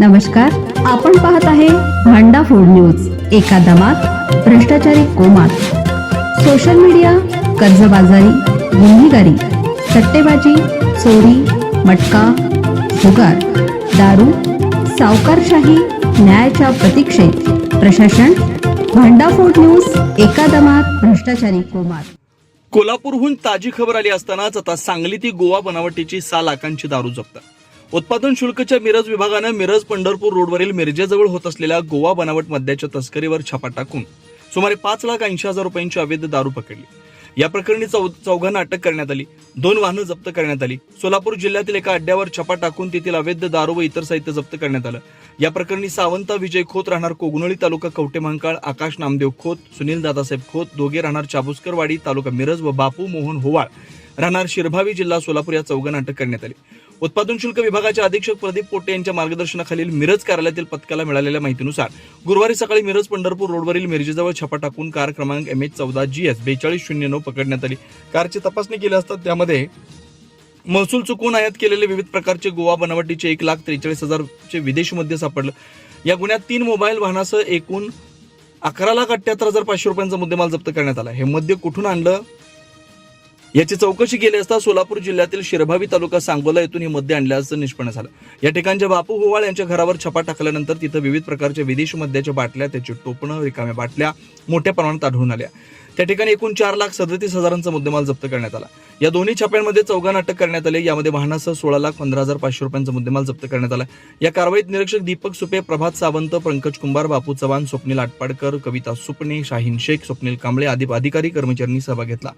नमस्कार, आपण पाहत आहे भांडा फूड न्यूज. एका दमात भ्रष्टाचारी कोमात. सोशल मीडिया, कर्जबाजारी, गुन्हेगारी, सट्टेबाजी, चोरी, मटका, जुगार, दारू, सावकारशाही, न्यायाच्या प्रतीक्षेत प्रशासन. भांडा फूड न्यूज. एका दमात भ्रष्टाचारी कोमात. कोल्हापूरहून ताजी खबर आली असतानाच आता सांगलीतील गोवा बनावटीची 6 लाखांची दारू जप्त. उत्पादन शुल्कच्या मिरज विभागानं मिरज पंढरपूर रोडवरील मिरजेजवळ होत असलेल्या गोवा बनावट मद्याच्या तस्करीवर छापा टाकून सुमारे 5,80,000 रुपयांची अवैध दारू पकडली. या प्रकरणी चौघांना अटक करण्यात आली. 2 वाहनं जप्त करण्यात आली. सोलापूर जिल्ह्यातील एका अड्ड्यावर छापा टाकून तेथील अवैध दारू व इतर साहित्य जप्त करण्यात आलं. या प्रकरणी सावंत विजय खोत राहणार कोगनोळी तालुका कवठे महांकाळ, आकाश नामदेव खोत, सुनील दादासाहेब खोत दोघे राहणार चाबुस्करवाडी तालुका मिरज व बापू मोहन होवाळ राहणार शिरभावी जिल्हा सोलापूर या चौघांना अटक करण्यात आली. उत्पादन शुल्क विभागाचे अधीक्षक प्रदीप पोटे यांच्या मार्गदर्शनाखालील मिरज कार्यालयातील पथकाला मिळालेल्या माहितीनुसार गुरुवारी सकाळी मिरज पंढरपूर रोडवरील मिरजेजवळ छापा टाकून कार क्रमांक MH14GS 4209 पकडण्यात आली. कारची तपासणी केली असता त्यामध्ये महसूल चुकवून आयात केलेले विविध प्रकारचे गोवा बनावटीचे 1,43,000 विदेशी मद्य सापडलं. या गुन्ह्यात 3 मोबाईल वाहनासह एकूण 11,78,500 रुपयांचा मुद्देमाल जप्त करण्यात आला. हे मद्य कुठून आणलं याची चौकशी केली असता सोलापूर जिल्ह्यातील शिरभावी तालुका सांगोला येथून हे मद्य आणल्याचं निष्पन्न झालं. या ठिकाणच्या बापू होवाळ यांच्या घरावर छापा टाकल्यानंतर तिथं विविध प्रकारच्या विदेशी मद्याच्या बाटल्या, त्याची टोपणं, रिकाम्या बाटल्या मोठ्या प्रमाणात आढळून आल्या. त्या ठिकाणी एकूण 4,37,000चा मुद्देमाल जप्त करण्यात आला. या दोन्ही छाप्यांमध्ये चौघांना अटक करण्यात आली. यामध्ये वाहनासह 16,15,500 रुपयांचा मुद्देमाल जप्त करण्यात आला. या कारवाईत निरीक्षक दीपक सुपे, प्रभात सावंत, पंकज कुंभार, बापू चव्हाण, स्वप्नील आटपाडकर, कविता सुपणे, शाहीन शेख, स्वप्नील कांबळे आदी अधिकारी कर्मचाऱ्यांनी सहभाग घेतला.